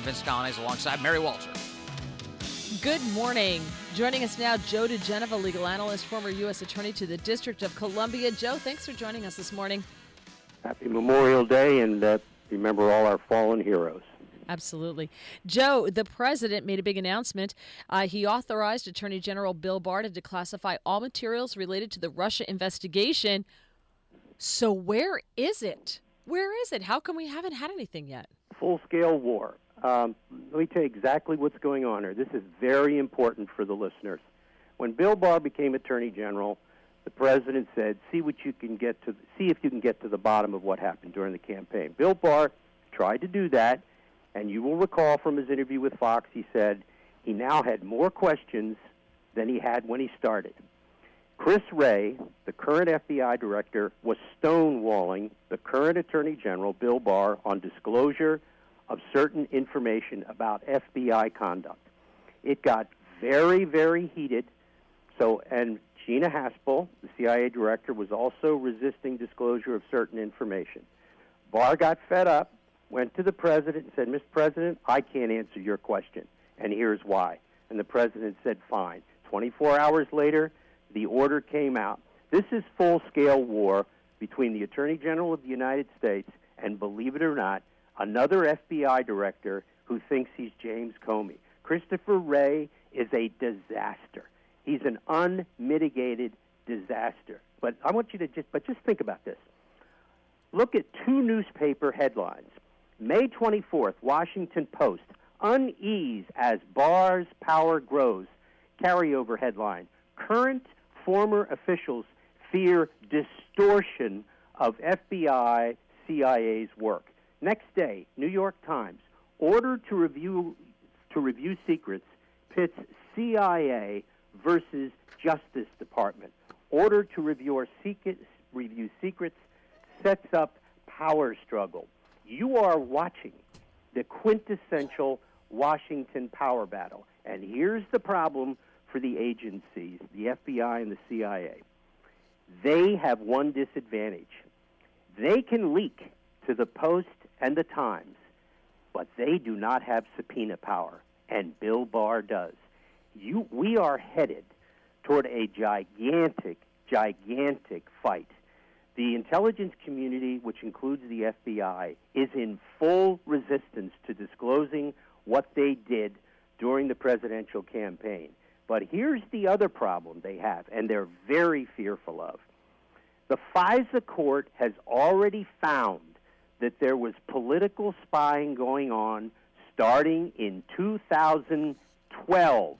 Vince Coglianese alongside Mary Walter. Good morning. Joining us now, Joe DiGenova, legal analyst, former U.S. Attorney to the District of Columbia. Joe, thanks for joining us this morning. Happy Memorial Day, and remember all our fallen heroes. Absolutely. Joe, the president made a big announcement. He authorized Attorney General Bill Barr to declassify all materials related to the Russia investigation. So where is it? Where is it? How come we haven't had anything yet? Full-scale war. Let me tell you exactly what's going on here. This is very important for the listeners. When Bill Barr became Attorney General, the president said, see if you can get to the bottom of what happened during the campaign. Bill Barr tried to do that, and you will recall from his interview with Fox, he said he now had more questions than he had when he started. Chris Wray, the current FBI director, was stonewalling the current Attorney General, Bill Barr, on disclosure of certain information about FBI conduct. It got very, very heated. And Gina Haspel, the CIA director, was also resisting disclosure of certain information. Barr got fed up, went to the president and said, Mr. President, I can't answer your question, and here's why. And the president said, fine. 24 hours later, the order came out. This is full-scale war between the Attorney General of the United States and, believe it or not, another FBI director who thinks he's James Comey. Christopher Wray is a disaster. He's an unmitigated disaster. But I want you to just think about this. Look at two newspaper headlines. May 24th, Washington Post, unease as Barr's power grows. Carryover headline, current former officials fear distortion of FBI, CIA's work. Next day, New York Times, order to review secrets pits CIA versus Justice Department. Order to review secrets sets up power struggle. You are watching the quintessential Washington power battle. And here's the problem for the agencies, the FBI and the CIA. They have one disadvantage. They can leak to the Post and the Times, but they do not have subpoena power, and Bill Barr does. We are headed toward a gigantic fight. The intelligence community, which includes the FBI, is in full resistance to disclosing what they did during the presidential campaign. But here's the other problem they have, and they're very fearful of. The FISA court has already found that there was political spying going on starting in 2012.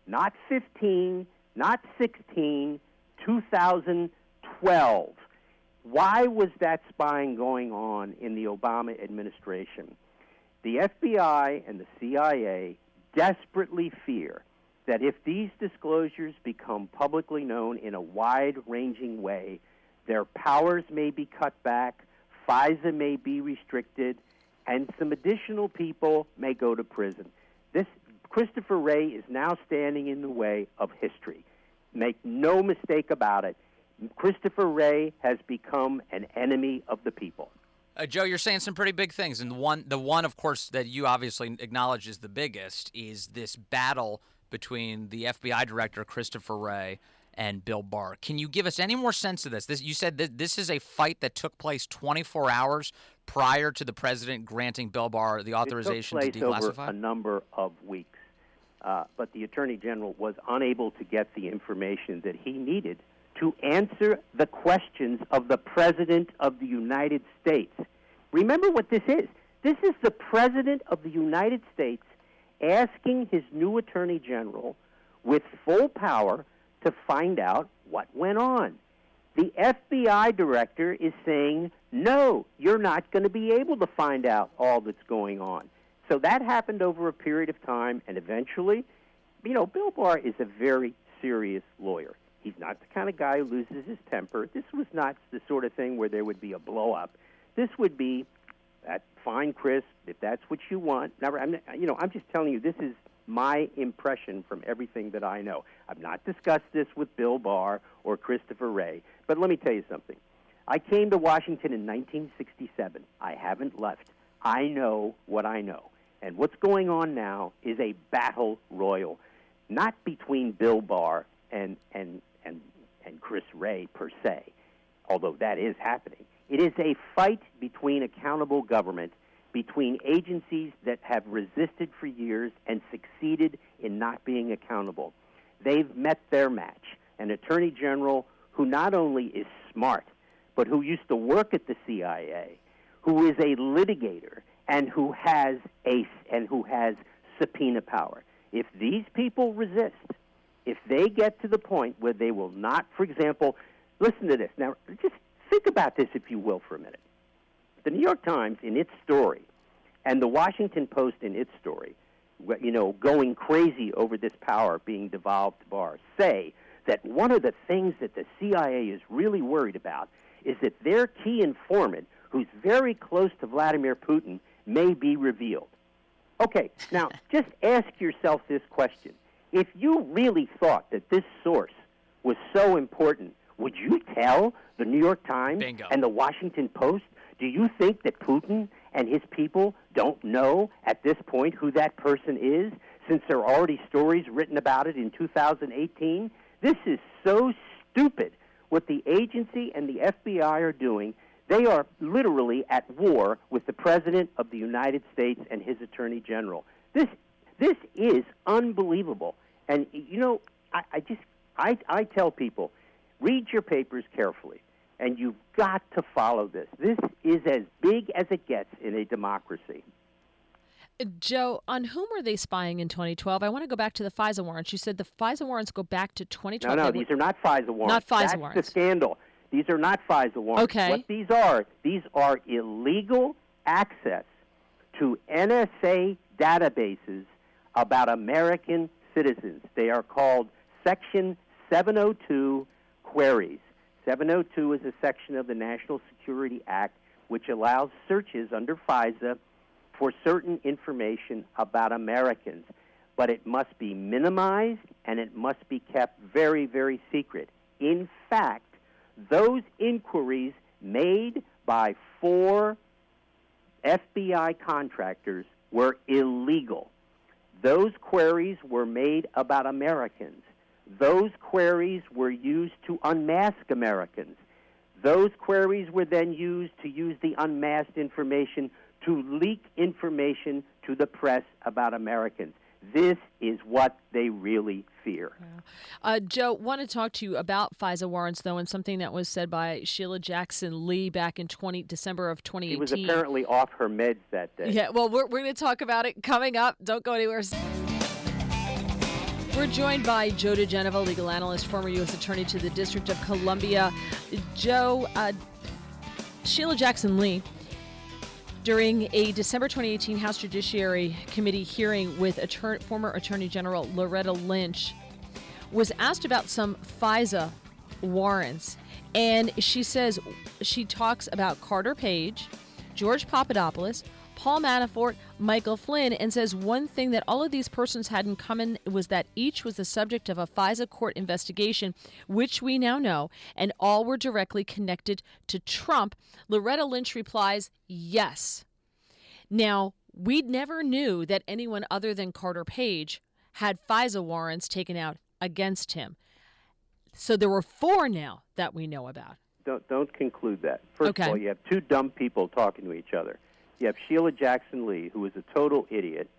Not 15, not 16, 2012. Why was that spying going on in the Obama administration? The FBI and the CIA desperately fear that if these disclosures become publicly known in a wide-ranging way, their powers may be cut back, FISA may be restricted, and some additional people may go to prison. This Christopher Wray is now standing in the way of history. Make no mistake about it. Christopher Wray has become an enemy of the people. Joe, you're saying some pretty big things, and the one, of course, that you obviously acknowledge is the biggest is this battle between the FBI director, Christopher Wray, and Bill Barr. Can you give us any more sense of this? You said that this is a fight that took place 24 hours prior to the president granting Bill Barr the authorization to declassify? It took place over a number of weeks, but the Attorney General was unable to get the information that he needed to answer the questions of the President of the United States. Remember what this is. This is the President of the United States asking his new Attorney General with full power to find out what went on. The FBI director is saying, no, you're not going to be able to find out all that's going on. So that happened over a period of time, and eventually, Bill Barr is a very serious lawyer. He's not the kind of guy who loses his temper. This was not the sort of thing where there would be a blow-up. This would be, fine, Chris, if that's what you want. I'm just telling you, this is my impression from everything that I know. I've not discussed this with Bill Barr or Christopher Wray, but let me tell you something. I came to Washington in 1967. I haven't left. I know what I know. And what's going on now is a battle royal, not between Bill Barr and Chris Wray per se, although that is happening. It is a fight between accountable government, between agencies that have resisted for years and succeeded in not being accountable. They've met their match. An attorney general who not only is smart, but who used to work at the CIA, who is a litigator, and who has subpoena power. If these people resist, if they get to the point where they will not, for example, listen to this. Now, just think about this, if you will, for a minute. The New York Times, in its story, and the Washington Post, in its story, going crazy over this power being devolved to Barr, say that one of the things that the CIA is really worried about is that their key informant, who's very close to Vladimir Putin, may be revealed. Okay, now just ask yourself this question. If you really thought that this source was so important, would you tell the New York Times Bingo. and the Washington Post? Do you think that Putin and his people don't know at this point who that person is, since there are already stories written about it in 2018? This is so stupid what the agency and the FBI are doing. They are literally at war with the President of the United States and his Attorney General. This is unbelievable. And, I tell people, read your papers carefully, and you've got to follow this. This is as big as it gets in a democracy. Joe, on whom were they spying in 2012? I want to go back to the FISA warrants. You said the FISA warrants go back to 2012. No, these are not FISA warrants. Not FISA warrants. That's the scandal. These are not FISA warrants. Okay. What these are illegal access to NSA databases about American citizens. They are called Section 702 queries. 702 is a section of the National Security Act which allows searches under FISA for certain information about Americans. But it must be minimized and it must be kept very, very secret. In fact, those inquiries made by 4 FBI contractors were illegal. Those queries were made about Americans. Those queries were used to unmask Americans. Those queries were then used to use the unmasked information to leak information to the press about Americans. This is what they really fear. Joe, want to talk to you about FISA warrants, though, and something that was said by Sheila Jackson Lee back in December of 2018. She was apparently off her meds that day. Yeah, well, we're going to talk about it coming up. Don't go anywhere. We're joined by Joe DiGenova, legal analyst, former U.S. Attorney to the District of Columbia. Joe, Sheila Jackson Lee, during a December 2018 House Judiciary Committee hearing with former Attorney General Loretta Lynch, was asked about some FISA warrants. And she talks about Carter Page, George Papadopoulos, Paul Manafort, Michael Flynn, and says one thing that all of these persons had in common was that each was the subject of a FISA court investigation, which we now know, and all were directly connected to Trump. Loretta Lynch replies, yes. Now, we never knew that anyone other than Carter Page had FISA warrants taken out against him. So there were 4 now that we know about. Don't conclude that. First of all, you have 2 dumb people talking to each other. You have Sheila Jackson Lee, who is a total idiot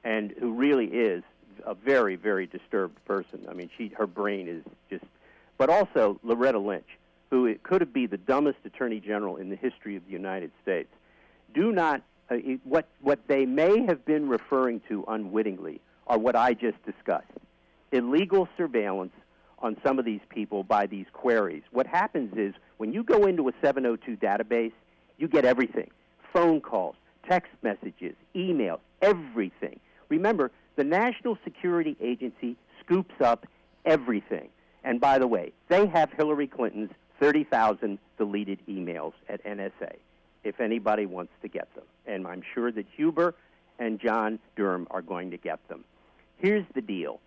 and who really is a very, very disturbed person. I mean, her brain is just... But also Loretta Lynch, who could be the dumbest attorney general in the history of the United States. Do not... what they may have been referring to unwittingly are what I just discussed. Illegal surveillance on some of these people by these queries. What happens is when you go into a 702 database, you get everything. Phone calls, text messages, emails, everything. Remember, the National Security Agency scoops up everything. And by the way, they have Hillary Clinton's 30,000 deleted emails at NSA, if anybody wants to get them. And I'm sure that Huber and John Durham are going to get them. Here's the deal.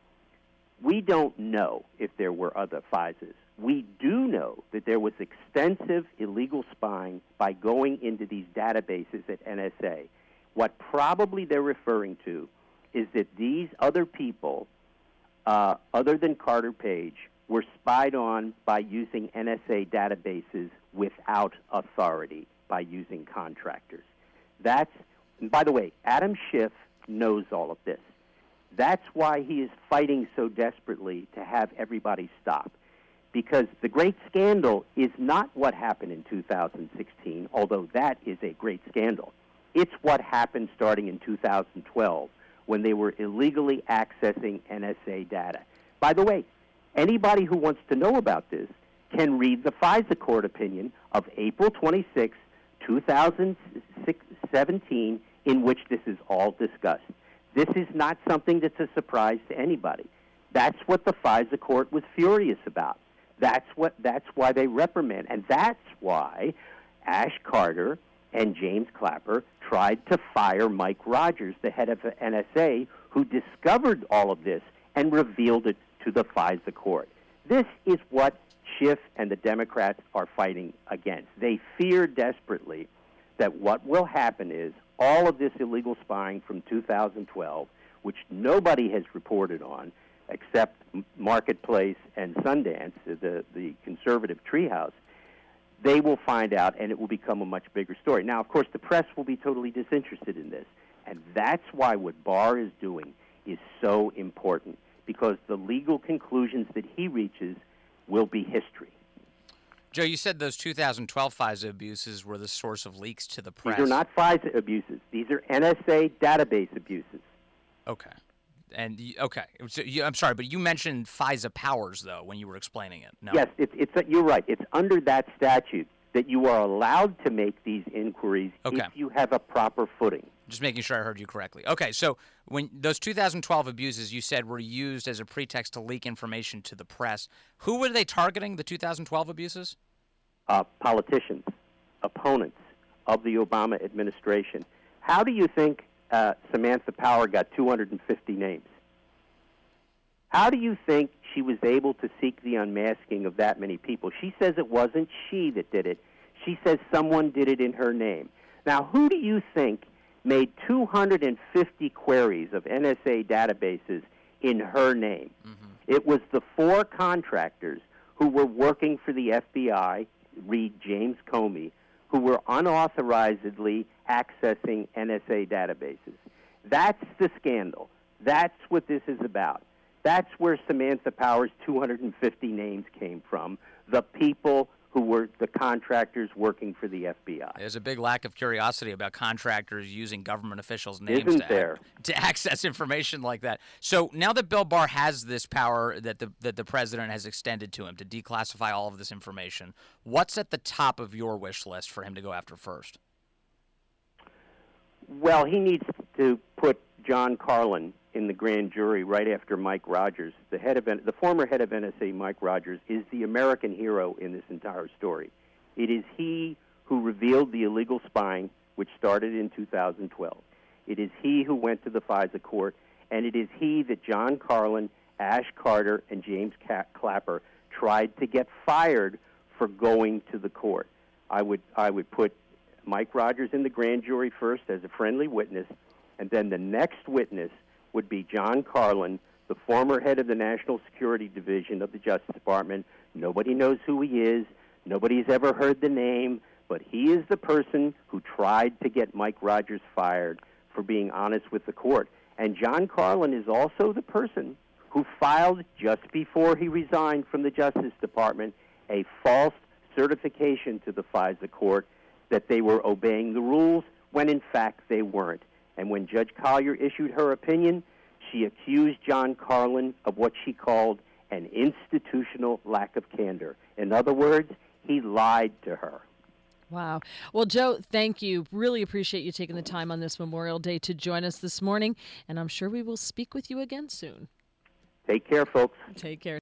We don't know if there were other FISAs. We do know that there was extensive illegal spying by going into these databases at NSA. What probably they're referring to is that these other people, other than Carter Page, were spied on by using NSA databases without authority, by using contractors. And by the way, Adam Schiff knows all of this. That's why he is fighting so desperately to have everybody stop. Because the great scandal is not what happened in 2016, although that is a great scandal. It's what happened starting in 2012 when they were illegally accessing NSA data. By the way, anybody who wants to know about this can read the FISA court opinion of April 26, 2017, in which this is all discussed. This is not something that's a surprise to anybody. That's what the FISA court was furious about. That's why they reprimand, and that's why Ash Carter and James Clapper tried to fire Mike Rogers, the head of the NSA, who discovered all of this and revealed it to the FISA court. This is what Schiff and the Democrats are fighting against. They fear desperately that what will happen is all of this illegal spying from 2012, which nobody has reported on except Marketplace and Sundance, the conservative treehouse, they will find out, and it will become a much bigger story. Now, of course, the press will be totally disinterested in this, and that's why what Barr is doing is so important, because the legal conclusions that he reaches will be history. Joe, you said those 2012 FISA abuses were the source of leaks to the press. These are not FISA abuses. These are NSA database abuses. Okay. And okay, so I'm sorry, but you mentioned FISA powers though when you were explaining it. No. Yes, you're right. It's under that statute that you are allowed to make these inquiries if you have a proper footing. Just making sure I heard you correctly. Okay, so when those 2012 abuses you said were used as a pretext to leak information to the press, who were they targeting, the 2012 abuses? Politicians, opponents of the Obama administration. How do you think Samantha Power got 250 names? How do you think she was able to seek the unmasking of that many people? She says it wasn't she that did it. She says someone did it in her name. Now, who do you think made 250 queries of NSA databases in her name? Mm-hmm. It was the 4 contractors who were working for the FBI, read James Comey, who were unauthorizedly accessing NSA databases. That's the scandal. That's what this is about. That's where Samantha Power's 250 names came from, the people who were the contractors working for the FBI. There's a big lack of curiosity about contractors using government officials' names to access information like that. So now that Bill Barr has this power that the president has extended to him to declassify all of this information, what's at the top of your wish list for him to go after first? Well, he needs to put John Carlin in the grand jury right after Mike Rogers. The former head of NSA, Mike Rogers, is the American hero in this entire story. It is he who revealed the illegal spying, which started in 2012. It is he who went to the FISA court, and it is he that John Carlin, Ash Carter, and James Clapper tried to get fired for going to the court. I would put Mike Rogers in the grand jury first as a friendly witness, and then the next witness would be John Carlin, the former head of the National Security Division of the Justice Department. Nobody knows who he is. Nobody's ever heard the name, but he is the person who tried to get Mike Rogers fired for being honest with the court. And John Carlin is also the person who filed, just before he resigned from the Justice Department, a false certification to the FISA court that they were obeying the rules when in fact they weren't. And when Judge Collier issued her opinion, she accused John Carlin of what she called an institutional lack of candor. In other words, he lied to her. Wow. Well, Joe, thank you. Really appreciate you taking the time on this Memorial Day to join us this morning, and I'm sure we will speak with you again soon. Take care, folks. Take care.